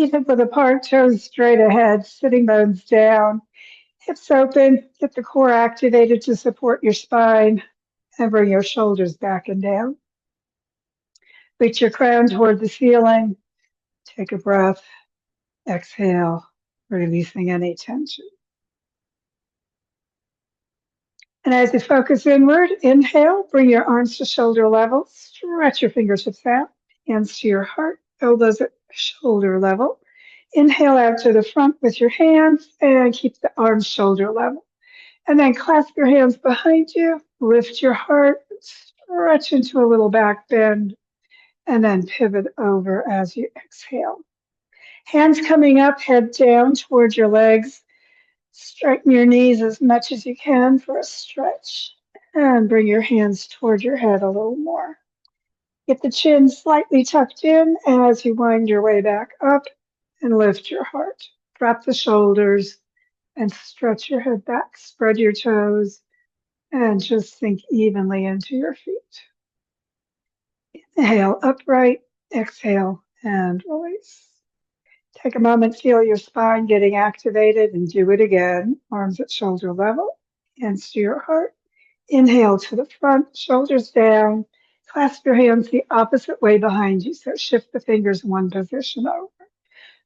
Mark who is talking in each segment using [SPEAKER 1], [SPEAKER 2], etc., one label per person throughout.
[SPEAKER 1] Feet hip width apart, toes straight ahead, sitting bones down, hips open. Get the core activated to support your spine and bring your shoulders back and down. Reach your crown toward the ceiling. Take a breath. Exhale, releasing any tension. And as you focus inward, inhale, bring your arms to shoulder level. Stretch your fingertips out, hands to your heart, elbows at shoulder level. Inhale out to the front with your hands and keep the arms shoulder level. And then clasp your hands behind you, lift your heart, stretch into a little back bend, and then pivot over as you exhale. Hands coming up, head down towards your legs. Straighten your knees as much as you can for a stretch. And bring your hands toward your head a little more. Get the chin slightly tucked in as you wind your way back up and lift your heart. Drop the shoulders and stretch your head back. Spread your toes and just sink evenly into your feet. Inhale, upright. Exhale, and release. Take a moment, feel your spine getting activated, and do it again. Arms at shoulder level, hands to your heart. Inhale to the front, shoulders down. Clasp your hands the opposite way behind you, so shift the fingers one position over.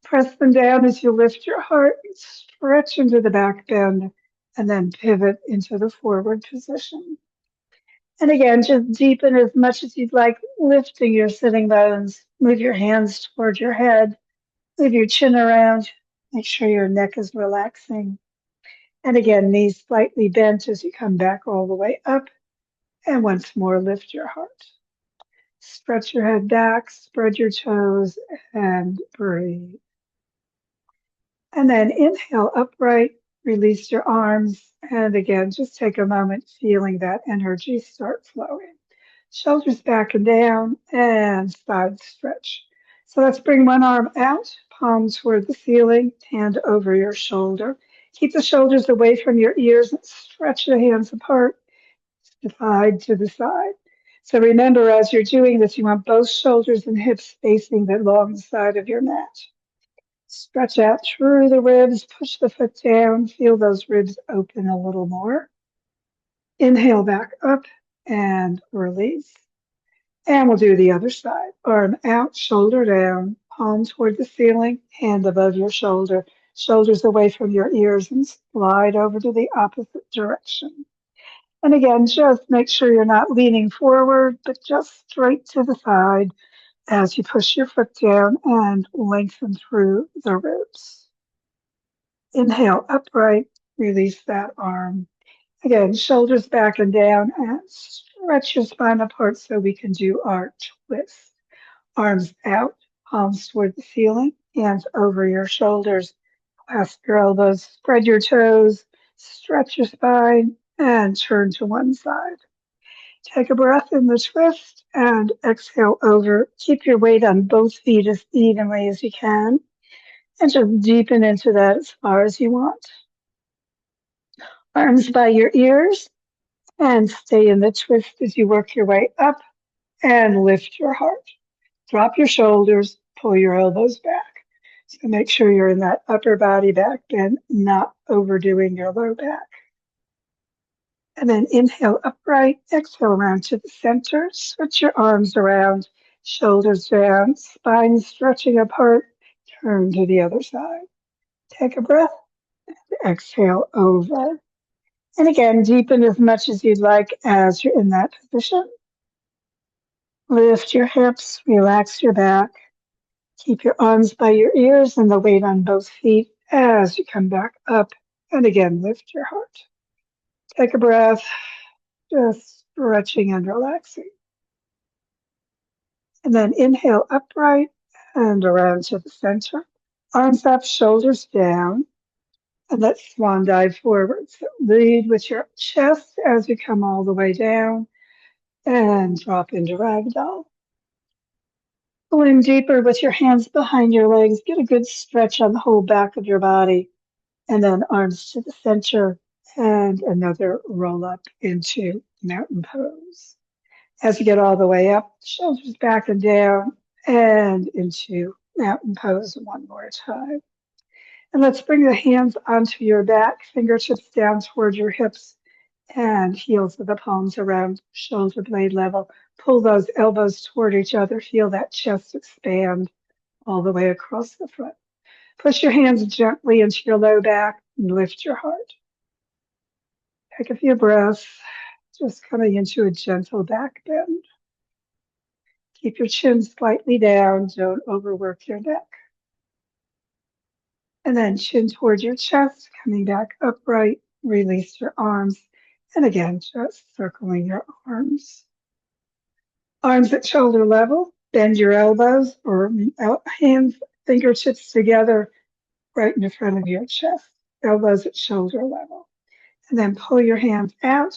[SPEAKER 1] Press them down as you lift your heart, stretch into the back bend, and then pivot into the forward position. And again, just deepen as much as you'd like, lifting your sitting bones. Move your hands toward your head. Move your chin around. Make sure your neck is relaxing. And again, knees slightly bent as you come back all the way up. And once more, lift your heart. Stretch your head back, spread your toes, and breathe. And then inhale upright, release your arms. And again, just take a moment feeling that energy start flowing. Shoulders back and down, and side stretch. So let's bring one arm out, palm toward the ceiling, hand over your shoulder. Keep the shoulders away from your ears and stretch the hands apart, side to the side. So remember, as you're doing this, you want both shoulders and hips facing the long side of your mat. Stretch out through the ribs, push the foot down, feel those ribs open a little more. Inhale back up and release. And we'll do the other side. Arm out, shoulder down, palm toward the ceiling, hand above your shoulder, shoulders away from your ears, and slide over to the opposite direction. And again, just make sure you're not leaning forward, but just straight to the side as you push your foot down and lengthen through the ribs. Inhale upright, release that arm. Again, shoulders back and down, and stretch your spine apart so we can do our twist. Arms out, palms toward the ceiling, hands over your shoulders. Clasp your elbows, spread your toes, stretch your spine, and turn to one side. Take a breath in the twist and exhale over. Keep your weight on both feet as evenly as you can, and just deepen into that as far as you want. Arms by your ears, and stay in the twist as you work your way up and lift your heart. Drop your shoulders, pull your elbows back. So make sure you're in that upper body back bend, not overdoing your low back. And then inhale upright, exhale around to the center. Switch your arms around, shoulders down, spine stretching apart. Turn to the other side. Take a breath, and exhale over. And again, deepen as much as you'd like as you're in that position. Lift your hips, relax your back. Keep your arms by your ears and the weight on both feet as you come back up. And again, lift your heart. Take a breath, just stretching and relaxing. And then inhale upright and around to the center. Arms up, shoulders down. And let's swan dive forward. So lead with your chest as you come all the way down and drop into ragdoll. Pull in deeper with your hands behind your legs. Get a good stretch on the whole back of your body. And then arms to the center and another roll up into mountain pose. As you get all the way up, shoulders back and down and into mountain pose one more time. And let's bring the hands onto your back, fingertips down toward your hips and heels of the palms around shoulder blade level. Pull those elbows toward each other. Feel that chest expand all the way across the front. Push your hands gently into your low back and lift your heart. Take a few breaths, just coming into a gentle back bend. Keep your chin slightly down. Don't overwork your neck. And then chin towards your chest, coming back upright. Release your arms. And again, just circling your arms. Arms at shoulder level. Bend your elbows or hands, fingertips together right in front of your chest. Elbows at shoulder level. And then pull your hands out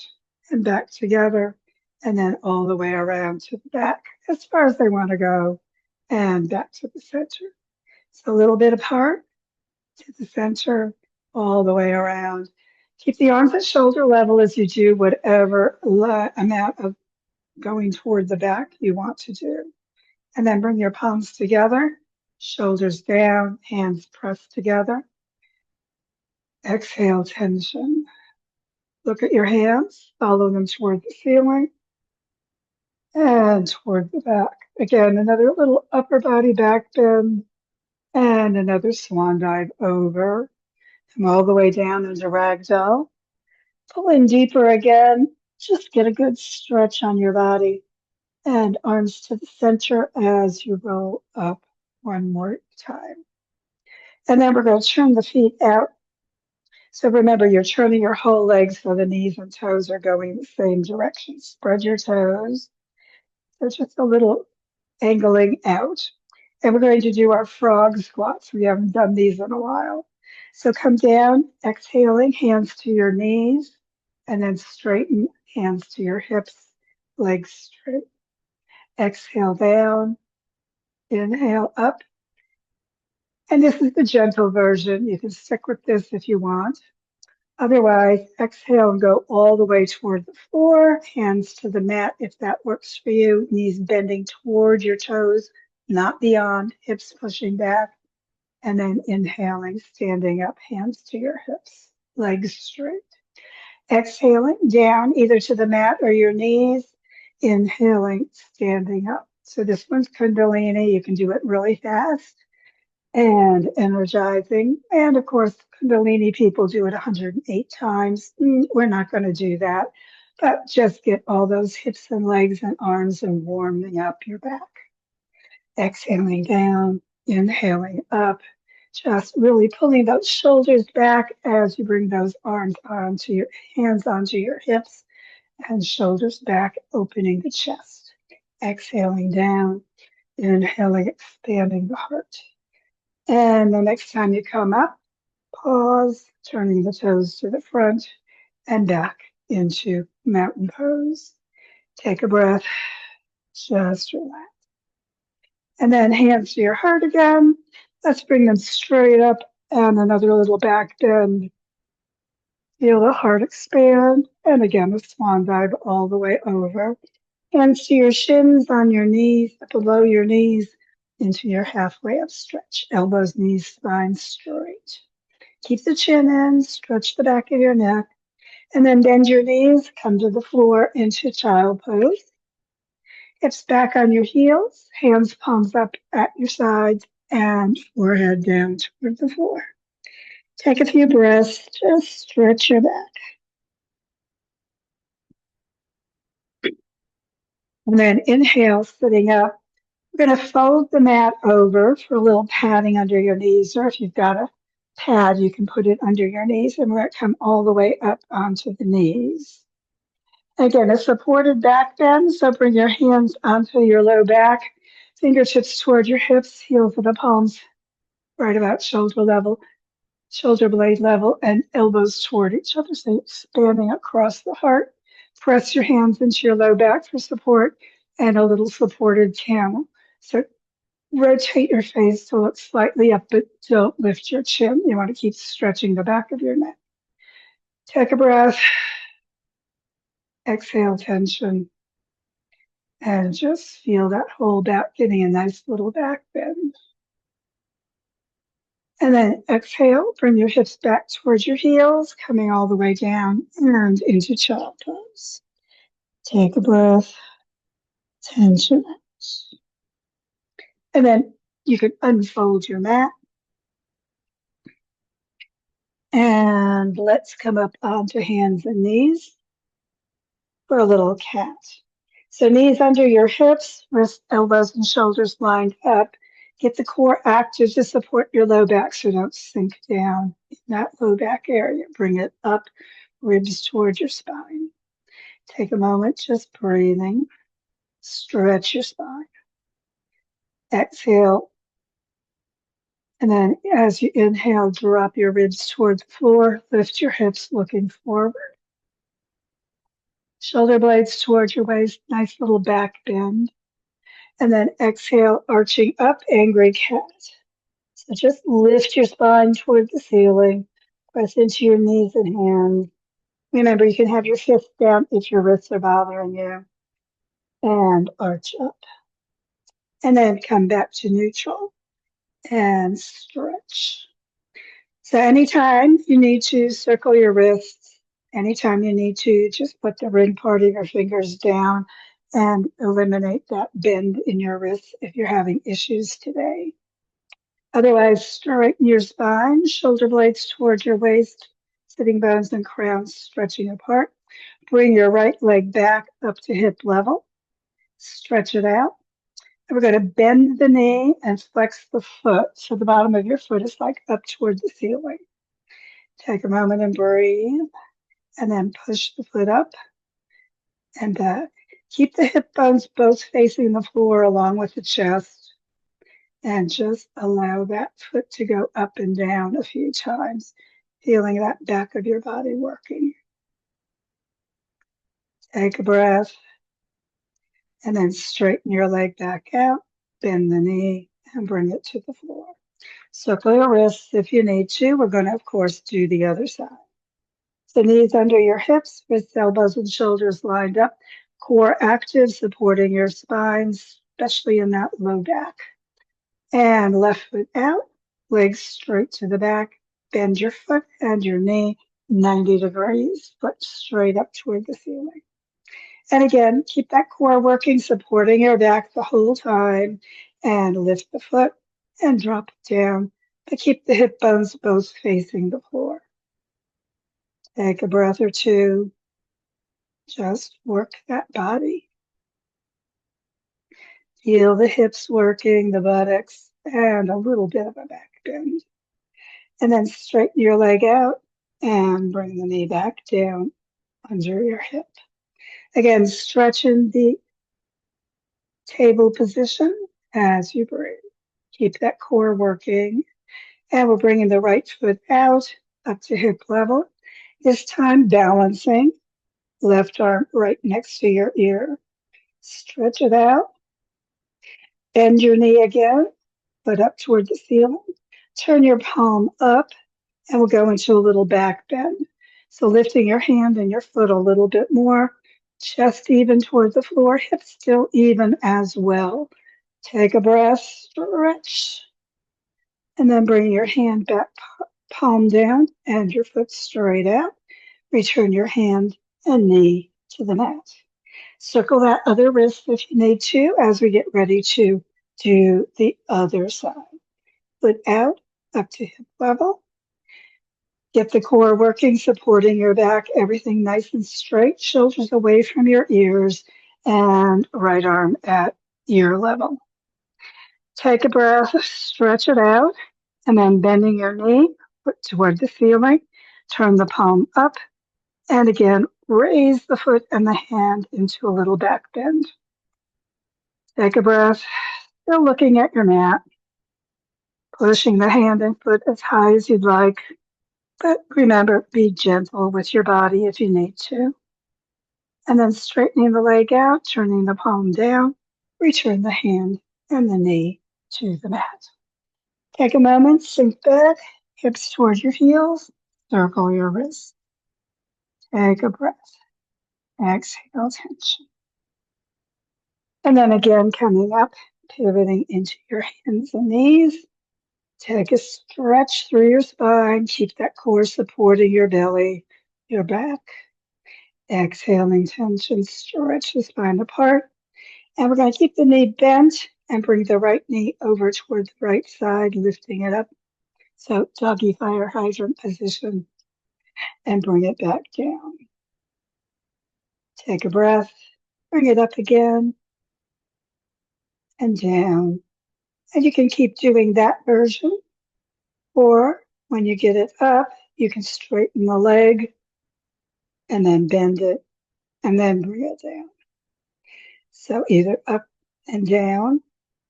[SPEAKER 1] and back together. And then all the way around to the back as far as they want to go and back to the center. So a little bit apart to the center, all the way around. Keep the arms at shoulder level as you do whatever amount of going toward the back you want to do. And then bring your palms together, shoulders down, hands pressed together. Exhale, tension. Look at your hands, follow them toward the ceiling and toward the back. Again, another little upper body back bend and another swan dive over. Come all the way down into ragdoll. Pull in deeper again. Just get a good stretch on your body and arms to the center as you roll up one more time. And then we're going to turn the feet out. So remember, you're turning your whole legs so the knees and toes are going the same direction. Spread your toes. So just a little angling out. And we're going to do our frog squats. We haven't done these in a while. So come down, exhaling, hands to your knees, and then straighten, hands to your hips, legs straight. Exhale down, inhale up. And this is the gentle version. You can stick with this if you want. Otherwise, exhale and go all the way toward the floor, hands to the mat if that works for you, knees bending toward your toes, not beyond, hips pushing back, and then inhaling, standing up, hands to your hips, legs straight. Exhaling down either to the mat or your knees, inhaling, standing up. So this one's Kundalini. You can do it really fast and energizing. And of course, Kundalini people do it 108 times. We're not going to do that, but just get all those hips and legs and arms and warming up your back. Exhaling down, inhaling up, just really pulling those shoulders back as you bring those arms onto your hands onto your hips and shoulders back, opening the chest. Exhaling down, inhaling, expanding the heart. And the next time you come up, pause, turning the toes to the front and back into mountain pose. Take a breath, just relax. And then hands to your heart again. Let's bring them straight up and another little back bend. Feel the heart expand. And again, a swan dive all the way over. Hands to your shins on your knees, below your knees, into your halfway up stretch. Elbows, knees, spine straight. Keep the chin in, stretch the back of your neck, and then bend your knees, come to the floor into child pose. Hips back on your heels, hands palms up at your sides, and forehead down toward the floor. Take a few breaths, just stretch your back. And then inhale, sitting up. We're going to fold the mat over for a little padding under your knees, or if you've got a pad, you can put it under your knees, and we're going to come all the way up onto the knees. Again, a supported back bend, so bring your hands onto your low back, fingertips toward your hips, heels of the palms right about shoulder level, shoulder blade level, and elbows toward each other, so expanding across the heart. Press your hands into your low back for support and a little supported camel. So rotate your face to look slightly up, but don't lift your chin. You want to keep stretching the back of your neck. Take a breath. Exhale, tension. And just feel that whole back getting a nice little back bend. And then exhale, bring your hips back towards your heels, coming all the way down and into child pose. Take a breath, tension. And then you can unfold your mat. And let's come up onto hands and knees for a little cat. So knees under your hips, wrists, elbows, and shoulders lined up. Get the core active to support your low back so don't sink down in that low back area. Bring it up, ribs towards your spine. Take a moment just breathing. Stretch your spine. Exhale. And then as you inhale, drop your ribs toward the floor. Lift your hips looking forward. Shoulder blades towards your waist. Nice little back bend. And then exhale, arching up, angry cat. So just lift your spine toward the ceiling. Press into your knees and hands. Remember, you can have your fists down if your wrists are bothering you. And arch up. And then come back to neutral and stretch. So anytime you need to circle your wrists, anytime you need to just put the ring part of your fingers down and eliminate that bend in your wrists if you're having issues today. Otherwise, straighten your spine, shoulder blades towards your waist, sitting bones and crowns stretching apart. Bring your right leg back up to hip level. Stretch it out. And we're going to bend the knee and flex the foot so the bottom of your foot is like up toward the ceiling. Take a moment and breathe, and then push the foot up and back. Keep the hip bones both facing the floor along with the chest, and just allow that foot to go up and down a few times, feeling that back of your body working. Take a breath, and then straighten your leg back out, bend the knee, and bring it to the floor. Circle your wrists if you need to. We're going to, of course, do the other side. So knees under your hips, wrists, elbows, and shoulders lined up. Core active, supporting your spine, especially in that low back. And left foot out, legs straight to the back. Bend your foot and your knee 90 degrees, foot straight up toward the ceiling. And again, keep that core working, supporting your back the whole time. And lift the foot and drop it down. But keep the hip bones both facing the floor. Take a breath or two. Just work that body. Feel the hips working, the buttocks, and a little bit of a back bend. And then straighten your leg out and bring the knee back down under your hip. Again, stretching the table position as you breathe. Keep that core working. And we're bringing the right foot out up to hip level. This time balancing. Left arm right next to your ear. Stretch it out. Bend your knee again, foot up toward the ceiling. Turn your palm up, and we'll go into a little back bend. So lifting your hand and your foot a little bit more. Chest even toward the floor, hips still even as well. Take a breath, stretch, and then bring your hand back, palm down, and your foot straight out. Return your hand and knee to the mat. Circle that other wrist if you need to as we get ready to do the other side. Foot out, up to hip level. Get the core working, supporting your back, everything nice and straight, shoulders away from your ears, and right arm at ear level. Take a breath, stretch it out, and then bending your knee, foot toward the ceiling, turn the palm up, and again, raise the foot and the hand into a little back bend. Take a breath, still looking at your mat, pushing the hand and foot as high as you'd like, but remember, be gentle with your body if you need to. And then straightening the leg out, turning the palm down, return the hand and the knee to the mat. Take a moment, sink back, hips towards your heels, circle your wrists. Take a breath. Exhale, tension. And then again, coming up, pivoting into your hands and knees. Take a stretch through your spine. Keep that core supporting your belly, your back. Exhaling tension, stretch the spine apart. And we're going to keep the knee bent and bring the right knee over toward the right side, lifting it up. So doggy fire hydrant position and bring it back down. Take a breath, bring it up again and down. And you can keep doing that version, or when you get it up, you can straighten the leg and then bend it and then bring it down. So either up and down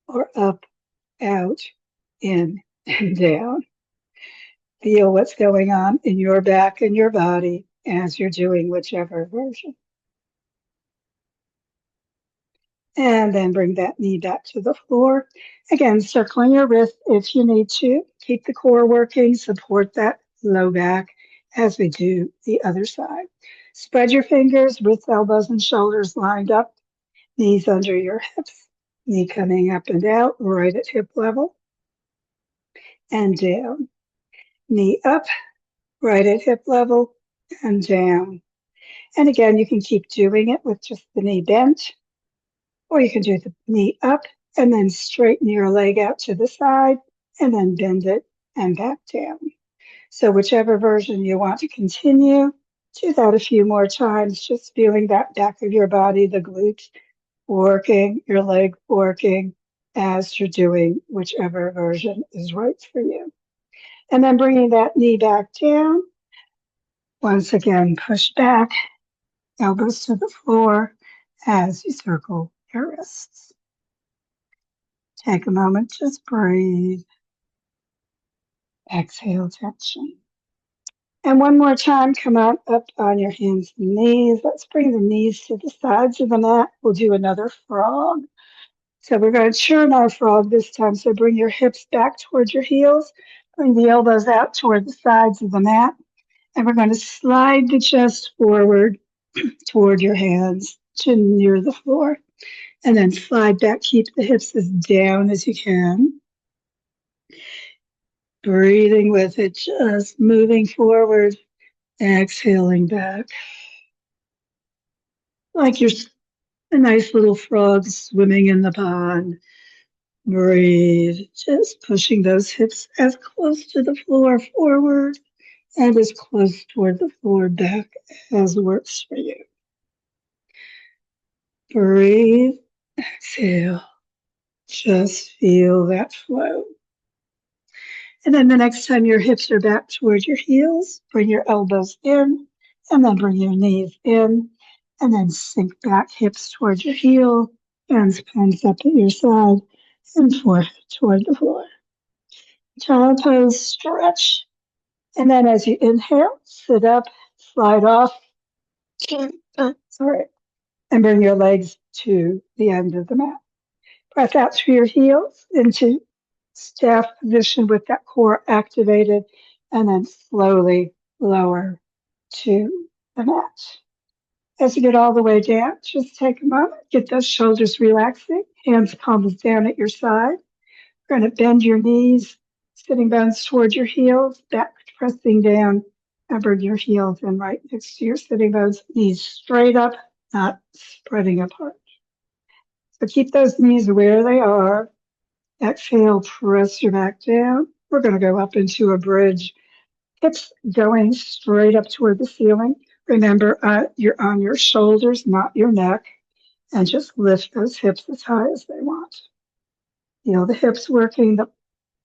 [SPEAKER 1] or up, out, in, and down. Feel what's going on in your back and your body as you're doing whichever version. And then bring that knee back to the floor. Again, circling your wrist if you need to. Keep the core working, support that low back as we do the other side. Spread your fingers, wrists, elbows, and shoulders lined up. Knees under your hips. Knee coming up and out, right at hip level. And down. Knee up, right at hip level, and down. And again, you can keep doing it with just the knee bent, or you can do the knee up and then straighten your leg out to the side and then bend it and back down. So whichever version you want to continue, do that a few more times, just feeling that back of your body, the glutes working, your leg working as you're doing whichever version is right for you. And then bringing that knee back down. Once again, push back, elbows to the floor as you circle your wrists. Take a moment, just breathe. Exhale, tension. And one more time, come out up on your hands and knees. Let's bring the knees to the sides of the mat. We'll do another frog. So we're going to churn our frog this time. So bring your hips back towards your heels. Bring the elbows out toward the sides of the mat. And we're going to slide the chest forward toward your hands, chin near the floor. And then slide back. Keep the hips as down as you can. Breathing with it, just moving forward, exhaling back. Like you're a nice little frog swimming in the pond. Breathe, just pushing those hips as close to the floor forward and as close toward the floor back as works for you. Breathe, exhale, just feel that flow. And then the next time your hips are back toward your heels, bring your elbows in and then bring your knees in and then sink back, hips toward your heel, hands palms up at your side and forehead toward the floor. Child pose, stretch. And then as you inhale, sit up, slide off, sorry, and bring your legs to the end of the mat. Press out through your heels into staff position with that core activated, and then slowly lower to the mat. As you get all the way down, just take a moment, get those shoulders relaxing, hands palms down at your side. You're going to bend your knees, sitting bones towards your heels, back pressing down, and bring your heels in right next to your sitting bones, knees straight up, not spreading apart. So keep those knees where they are. Exhale, press your back down. We're going to go up into a bridge. Hips going straight up toward the ceiling. Remember, you're on your shoulders, not your neck, and just lift those hips as high as they want. Feel the hips working, the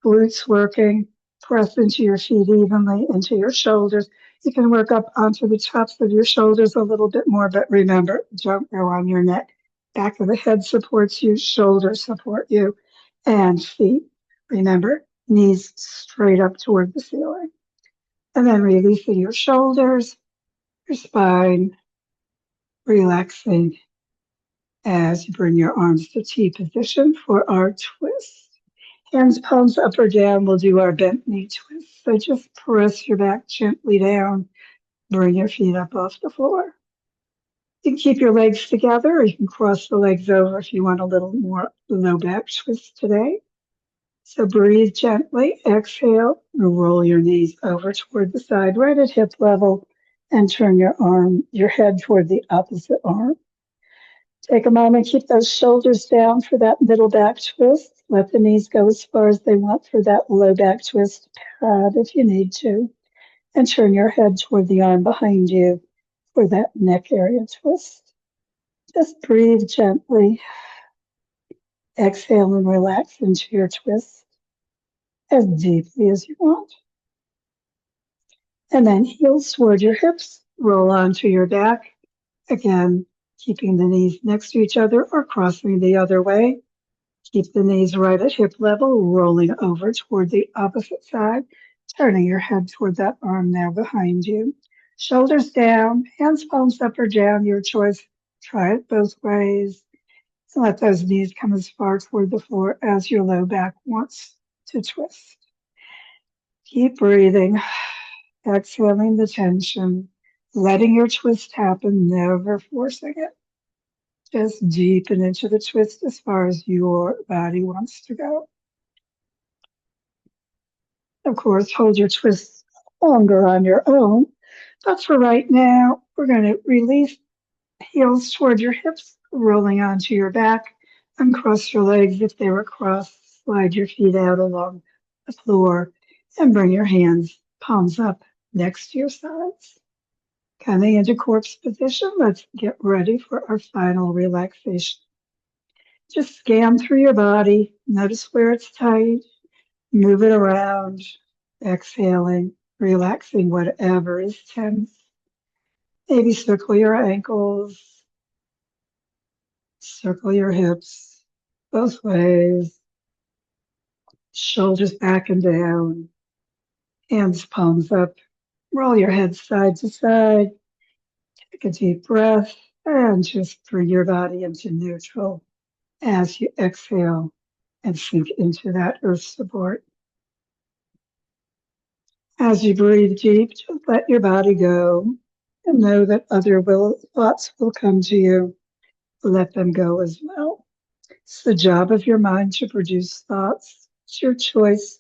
[SPEAKER 1] glutes working. Press into your feet evenly, into your shoulders. You can work up onto the tops of your shoulders a little bit more, but remember, don't go on your neck. Back of the head supports you, shoulders support you, and feet. Remember, knees straight up toward the ceiling. And then releasing your shoulders, your spine, relaxing as you bring your arms to T position for our twist. Hands, palms up or down, we'll do our bent knee twist. So just press your back gently down, bring your feet up off the floor. You can keep your legs together, or you can cross the legs over if you want a little more low back twist today. So breathe gently, exhale, roll your knees over toward the side, right at hip level, and turn your head toward the opposite arm. Take a moment, keep those shoulders down for that middle back twist. Let the knees go as far as they want for that low back twist. Pad if you need to, and turn your head toward the arm behind you for that neck area twist. Just breathe gently. Exhale and relax into your twist as deeply as you want. And then heels toward your hips. Roll onto your back. Again, keeping the knees next to each other or crossing the other way. Keep the knees right at hip level, rolling over toward the opposite side, turning your head toward that arm now behind you. Shoulders down, hands palms up or down, your choice. Try it both ways. So let those knees come as far toward the floor as your low back wants to twist. Keep breathing, exhaling the tension, letting your twist happen, never forcing it. Just deepen into the twist as far as your body wants to go. Of course, hold your twists longer on your own. But for right now, we're going to release heels toward your hips, rolling onto your back. Uncross your legs if they were crossed. Slide your feet out along the floor and bring your hands, palms up, next to your sides. Coming into corpse position, let's get ready for our final relaxation. Just scan through your body. Notice where it's tight. Move it around. Exhaling, relaxing whatever is tense. Maybe circle your ankles. Circle your hips both ways. Shoulders back and down. Hands palms up. Roll your head side to side. Take a deep breath and just bring your body into neutral as you exhale and sink into that earth support. As you breathe deep, just let your body go and know that thoughts will come to you. Let them go as well. It's the job of your mind to produce thoughts. It's your choice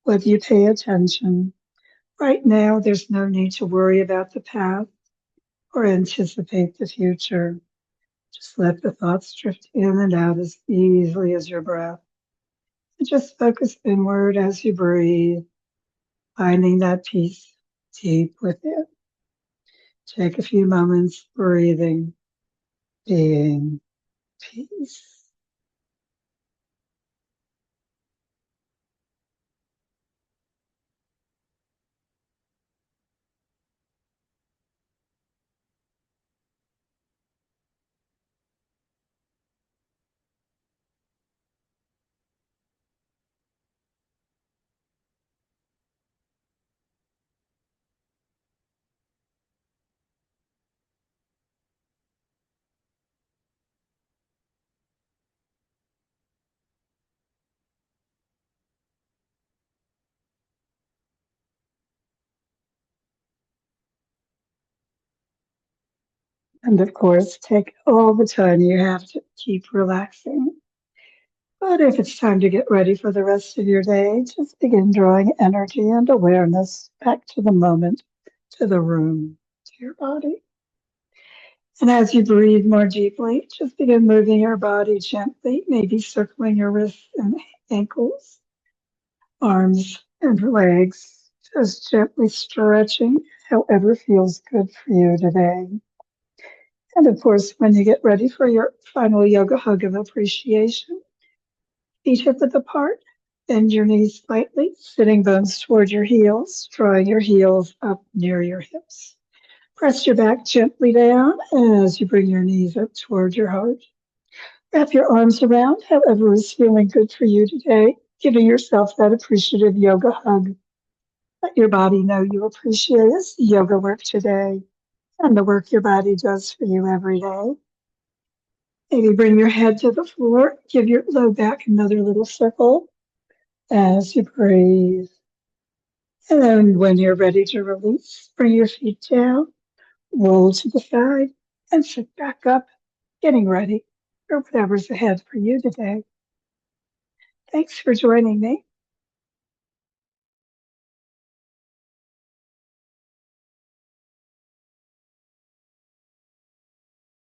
[SPEAKER 1] whether you pay attention. Right now, there's no need to worry about the past or anticipate the future. Just let the thoughts drift in and out as easily as your breath. And just focus inward as you breathe, finding that peace deep within. Take a few moments breathing, being peace. And of course, take all the time you have to keep relaxing. But if it's time to get ready for the rest of your day, just begin drawing energy and awareness back to the moment, to the room, to your body. And as you breathe more deeply, just begin moving your body gently, maybe circling your wrists and ankles, arms and legs, just gently stretching however feels good for you today. And of course, when you get ready for your final yoga hug of appreciation, feet hip width apart, bend your knees slightly, sitting bones toward your heels, drawing your heels up near your hips. Press your back gently down as you bring your knees up toward your heart. Wrap your arms around however is feeling good for you today, giving yourself that appreciative yoga hug. Let your body know you appreciate this yoga work today and the work your body does for you every day. Maybe bring your head to the floor, give your low back another little circle as you breathe. And then when you're ready to release, bring your feet down, roll to the side, and sit back up, getting ready for whatever's ahead for you today. Thanks for joining me.